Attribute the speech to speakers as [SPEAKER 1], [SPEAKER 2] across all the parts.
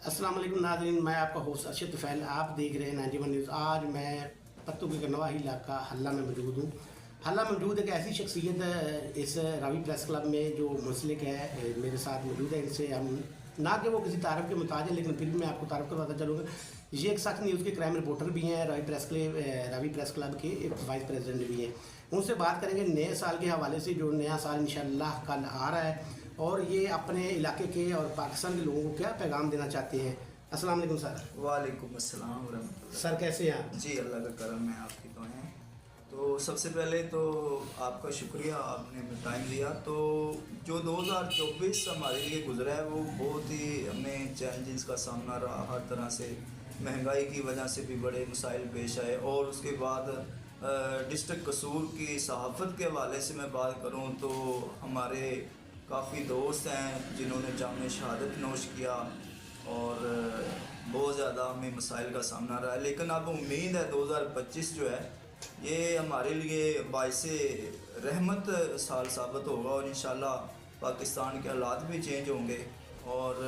[SPEAKER 1] अस्सलाम वालेकुम नाज़रीन, मैं आपका होस्ट अरशद तुफ़ैल। आप देख रहे हैं 91 न्यूज़। आज मैं पत्तू के गनवाही इलाका हल्ला में मौजूद हूँ। हल्ला मौजूद एक ऐसी शख्सियत इस रावी प्रेस क्लब में जो मुंसलिक है, मेरे साथ मौजूद है। इनसे हम ना कि वो किसी तारफ़ के मुताज है, लेकिन फिर भी मैं आपको तारफ़ करवाता चलूँगा। ये एक सख्त न्यूज़ के क्राइम रिपोर्टर भी हैं, रावी प्रेस क्लब के एक वाइस प्रेसिडेंट भी हैं। उनसे बात करेंगे नए साल के हवाले से, जो नया साल इंशाअल्लाह कल आ रहा है, और ये अपने इलाके के और पाकिस्तान के लोगों को क्या पैगाम देना चाहते हैं। अस्सलाम वालेकुम सर।
[SPEAKER 2] वालेकुम अस्सलाम वरहमतुल्लाह।
[SPEAKER 1] सर कैसे हैं आप?
[SPEAKER 2] जी अल्लाह का करम है, आपकी दुआएं। तो सबसे पहले तो आपका शुक्रिया, आपने हमें टाइम दिया। तो जो 2024 हमारे लिए गुजरा है वो बहुत ही हमें चैलेंजेस का सामना रहा। हर तरह से महंगाई की वजह से भी बड़े मसाइल पेश आए, और उसके बाद डिस्ट्रिक्ट कसूर की सहाफ़त के हवाले से मैं बात करूं तो हमारे काफ़ी दोस्त हैं जिन्होंने जाम शहादत नोश किया, और बहुत ज़्यादा हमें मसाइल का सामना रहा है। लेकिन अब उम्मीद है 2025 जो है ये हमारे लिए बाइस रहमत साल साबित होगा, और इंशाल्लाह पाकिस्तान के हालात भी चेंज होंगे। और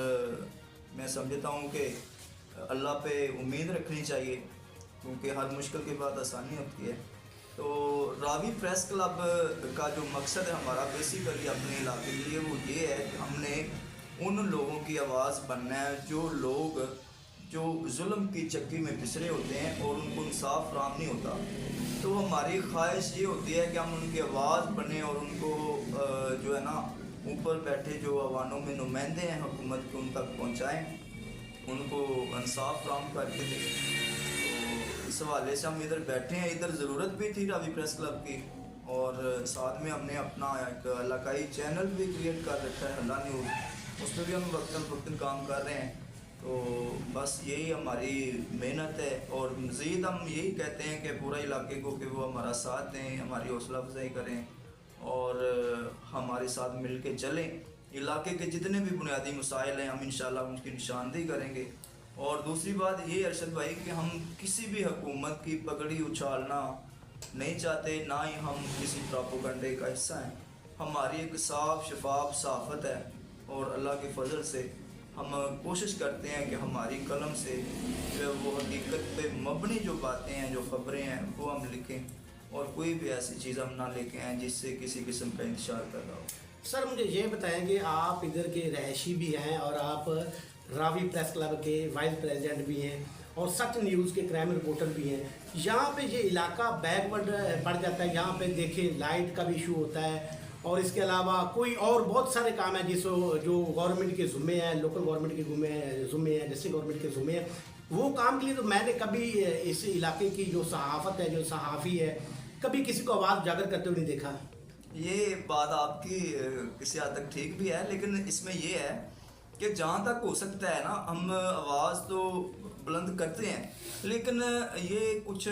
[SPEAKER 2] मैं समझता हूँ कि अल्लाह पे उम्मीद रखनी चाहिए, क्योंकि हर मुश्किल के बाद आसानी होती है। तो रावी प्रेस क्लब का जो मकसद है हमारा बेसिकली अपने इलाके के लिए वो ये है कि हमने उन लोगों की आवाज़ बनना है जो लोग जो जुल्म की चक्की में पिसरे होते हैं और उनको इंसाफ फराहम नहीं होता। तो हमारी ख्वाहिश ये होती है कि हम उनकी आवाज़ बने और उनको जो है ना ऊपर बैठे जो अवानों में नुमाइंदे हैं हुकूमत के, उन तक पहुँचाएँ, उनको इंसाफ फराहम करके दें। इस हवाले से हम इधर बैठे हैं। इधर ज़रूरत भी थी रावी प्रेस क्लब की, और साथ में हमने अपना एक इलाकाई चैनल भी क्रिएट कर रखा है हल्ला न्यूज़, उस पर भी हम वक्तन काम कर रहे हैं। तो बस यही हमारी मेहनत है, और मज़ीद हम यही कहते हैं कि पूरा इलाके को कि वो हमारा साथ दें, हमारी हौसला अफजाई करें और हमारे साथ मिल के चलें। इलाके के जितने भी बुनियादी मसाइल हैं हम इंशाल्लाह उनकी निशानदेही करेंगे। और दूसरी बात ये अरशद भाई कि हम किसी भी हुकूमत की पगड़ी उछालना नहीं चाहते, ना ही हम किसी प्रोपेगेंडे का हिस्सा हैं। हमारी एक साफ शफाफ सहाफ़त है, और अल्लाह के फजल से हम कोशिश करते हैं कि हमारी कलम से जो वो हकीकत पे मबनी जो बातें हैं, जो ख़बरें हैं, वो हम लिखें, और कोई भी ऐसी चीज़ हम ना लेके आएँ जिससे किसी किस्म का इंतशार पैदा हो।
[SPEAKER 1] सर मुझे ये बताएं कि आप इधर के रहायशी भी हैं और आप रावी प्रेस क्लब के वाइस प्रेसिडेंट भी हैं और सच न्यूज़ के क्राइम रिपोर्टर भी हैं। यहाँ पे ये इलाका बैकवर्ड पड़ जाता है। यहाँ पे देखें लाइट का भी इशू होता है, और इसके अलावा कोई और बहुत सारे काम हैं जो गवर्नमेंट के ज़ुम्मे हैं, लोकल गवर्नमेंट के ज़ुम्मे हैं, डिस्ट्रिक्ट गवर्नमेंट के ज़ुम्मे हैं। वो काम के लिए तो मैंने कभी इस इलाके की जो सहाफ़त है, जो सहाफ़ी है, कभी किसी को आवाज़ उजागर करते हुए नहीं देखा।
[SPEAKER 2] ये बात आपकी किसी हद तक ठीक भी है, लेकिन इसमें ये है कि जहाँ तक हो सकता है ना हम आवाज़ तो बुलंद करते हैं, लेकिन ये कुछ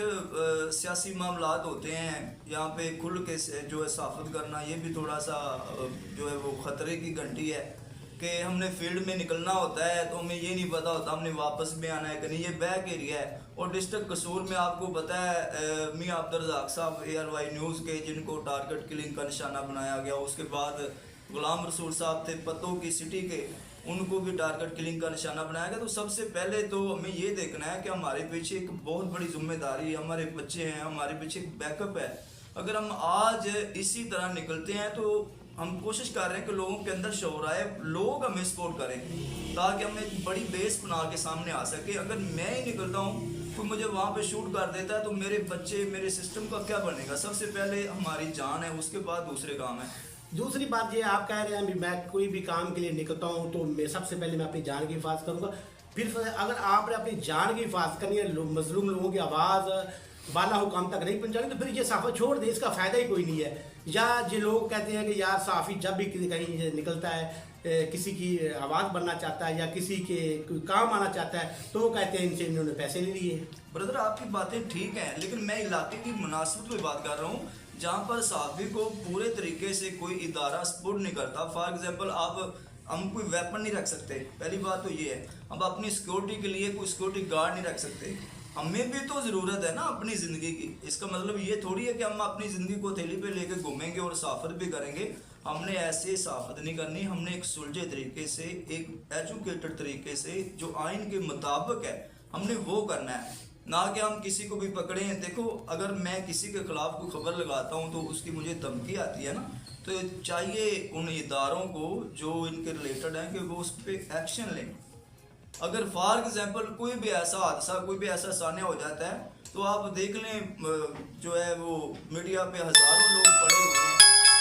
[SPEAKER 2] सियासी मामलात होते हैं, यहाँ पे खुल के जो है सहाफ़त करना ये भी थोड़ा सा जो है वो ख़तरे की घंटी है कि हमने फील्ड में निकलना होता है तो हमें ये नहीं पता होता हमने वापस में आना है कि नहीं। ये बैक एरिया है, और डिस्ट्रिक्ट कसूर में आपको पता है मियां अब्दुल रज़ाक साहब ARY न्यूज़ के जिनको टारगेट किलिंग का निशाना बनाया गया, उसके बाद गुलाम रसूल साहब थे पत्तों की सिटी के, उनको भी टारगेट किलिंग का निशाना बनाया गया। तो सबसे पहले तो हमें ये देखना है कि हमारे पीछे एक बहुत बड़ी जिम्मेदारी है, हमारे बच्चे हैं, हमारे पीछे एक बैकअप है। अगर हम आज इसी तरह निकलते हैं तो हम कोशिश कर रहे हैं कि लोगों के अंदर शौर आए, लोग हमें सपोर्ट करें, ताकि हम एक बड़ी बेस बना के सामने आ सके। अगर मैं ही निकलता हूँ तो मुझे वहाँ पे शूट कर देता है तो मेरे बच्चे, मेरे सिस्टम का क्या बनेगा? सबसे पहले हमारी जान है, उसके बाद दूसरे काम है।
[SPEAKER 1] दूसरी बात ये आप कह रहे हैं मैं कोई भी काम के लिए निकलता हूँ तो मैं सबसे पहले मैं अपनी जान की हिफाजत करूँगा। फिर अगर आपने अपनी जान की हिफाजत करनी है, मजलूम लोगों की आवाज़ बाला हुकाम तक नहीं पहुँचानी, तो फिर ये सहाफ़त छोड़ दे, इसका फ़ायदा ही कोई नहीं है। या जो लोग कहते हैं कि यार सहाफ़ी जब भी कहीं निकलता है, किसी की आवाज़ बनना चाहता है या किसी के कोई काम आना चाहता है, तो वो कहते हैं इनसे इन्होंने पैसे ले लिए।
[SPEAKER 2] ब्रदर आपकी बातें ठीक हैं, लेकिन मैं इलाके की मुनासिबत में बात कर रहा हूँ जहाँ पर सहाफ़ी को पूरे तरीके से कोई इदारा सपोर्ट नहीं करता। फॉर एग्जांपल हम कोई वेपन नहीं रख सकते, पहली बात तो ये है। हम अपनी सिक्योरिटी के लिए कोई सिक्योरिटी गार्ड नहीं रख सकते। हमें भी तो ज़रूरत है ना अपनी ज़िंदगी की। इसका मतलब ये थोड़ी है कि हम अपनी ज़िंदगी को थैली पे लेके घूमेंगे और सफ़र भी करेंगे। हमने ऐसे सहाफत नहीं करनी, हमने एक सुलझे तरीके से, एक एजुकेटेड तरीके से जो आइन के मुताबिक है हमने वो करना है, ना कि हम किसी को भी पकड़े हैं। देखो अगर मैं किसी के खिलाफ कोई खबर लगाता हूँ तो उसकी मुझे धमकी आती है ना, तो चाहिए उन इदारों को जो इनके रिलेटेड हैं कि वो उस पर एक्शन लें। अगर फॉर एग्जांपल कोई भी ऐसा हादसा, कोई भी ऐसा सान्या हो जाता है तो आप देख लें जो है वो मीडिया पे हज़ारों लोग पड़े हुए हैं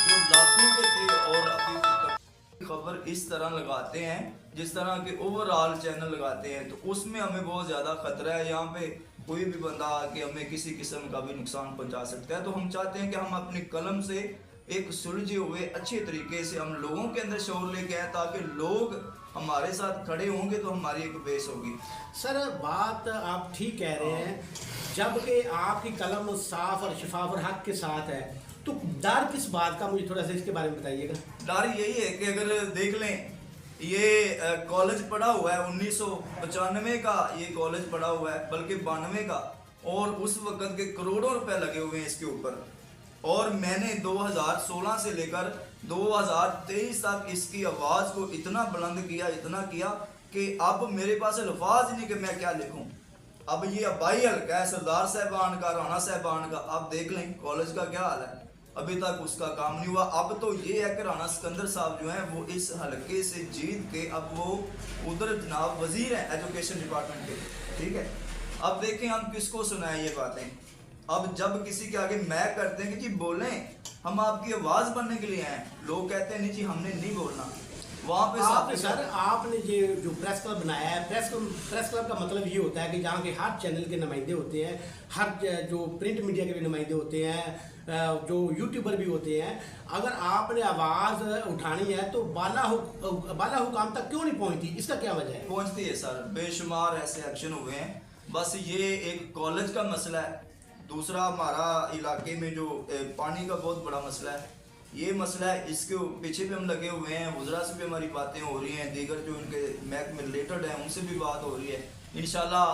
[SPEAKER 2] जो लाखों के थे, और अभी खबर इस तरह लगाते हैं जिस तरह के ओवरऑल चैनल लगाते हैं, तो उसमें हमें बहुत ज़्यादा ख़तरा है। यहाँ पे कोई भी बंदा आके हमें किसी किस्म का भी नुकसान पहुँचा सकता है। तो हम चाहते हैं कि हम अपनी कलम से एक सुलझे हुए अच्छे तरीके से हम लोगों के अंदर शौर लेके आए, ताकि लोग हमारे साथ खड़े होंगे तो हमारी एक बेस होगी।
[SPEAKER 1] सर बात आप ठीक कह रहे हैं, जबकि आपकी कलम साफ और शफाफ और हक के साथ है, तो डर किस बात का, मुझे थोड़ा सा इसके बारे में बताइएगा।
[SPEAKER 2] डर यही है कि अगर देख लें ये कॉलेज पढ़ा हुआ है 1995 का, ये कॉलेज पढ़ा हुआ है बल्कि 92 का, और उस वक्त के करोड़ों रुपए लगे हुए हैं इसके ऊपर, और मैंने 2016 से लेकर 2023 तक इसकी आवाज़ को इतना बुलंद किया, इतना किया कि अब मेरे पास अल्फाज नहीं कि मैं क्या लिखूं। अब ये अबाई हल्का है सरदार साहबान का, राणा साहबान का, आप देख लें कॉलेज का क्या हाल है, अभी तक उसका काम नहीं हुआ। अब तो ये है कि राणा सिकंदर साहब जो हैं वो इस हल्के से जीत के अब वो उधर जनाब वजीर हैं एजुकेशन डिपार्टमेंट के, ठीक है। अब देखें हम किसको सुनाएं ये बातें। अब जब किसी के आगे मैं करते हैं कि जी बोलें, हम आपकी आवाज़ बनने के लिए आए, लोग कहते हैं नहीं जी हमने नहीं बोलना। वहाँ पे
[SPEAKER 1] आपने सर आपने ये जो प्रेस क्लब बनाया है, प्रेस क्लब का मतलब ये होता है कि जहाँ के हर चैनल के नुमाइंदे होते हैं, हर जो प्रिंट मीडिया के भी नुमाइंदे होते हैं, जो यूट्यूबर भी होते हैं, अगर आपने आवाज़ उठानी है तो बाला हुकाम तक क्यों नहीं पहुँचती, इसका क्या वजह है?
[SPEAKER 2] पहुँचती है सर, बेशुमार ऐसे एक्शन हुए हैं। बस ये एक कॉलेज का मसला है, दूसरा हमारा इलाके में जो पानी का बहुत बड़ा मसला है, ये मसला है, इसके पीछे भी हम लगे हुए हैं। वज़रा से भी हमारी बातें हो रही हैं, दीगर जो इनके महकमे रिलेटेड हैं उनसे भी बात हो रही है। इंशाल्लाह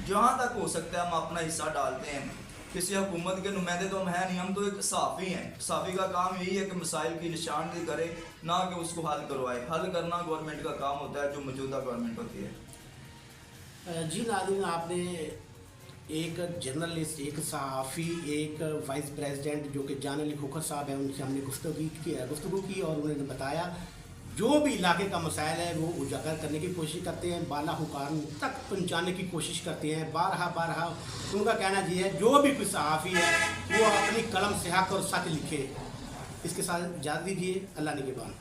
[SPEAKER 2] जहाँ तक हो सकता है हम अपना हिस्सा डालते हैं। किसी हुकूमत के नुमाइंदे तो हम हैं नहीं, हम तो एक सहाफ़ी हैं। सहाफ़ी का काम यही है कि मसाइल की निशानदेही करे, ना कि उसको हल करवाए। हल करना गवर्नमेंट का काम होता है जो मौजूदा गवर्नमेंट होती है।
[SPEAKER 1] जी नाज़रीन, आपने एक जर्नलिस्ट, एक सहाफ़ी, एक वाइस प्रेसिडेंट जो कि जान अली खोखर साहब हैं, उनसे हमने गुफ्तगू की और उन्होंने बताया जो भी इलाके का मसाइल है वो उजागर करने की कोशिश करते हैं, बाला हुकाम तक पहुंचाने की कोशिश करते हैं। बारहा उनका कहना ये है जो भी कोई सहाफ़ी है वो अपनी कलम से हक और सच लिखे। इसके साथ इजाज़त दीजिए, अल्लाह निगहबान।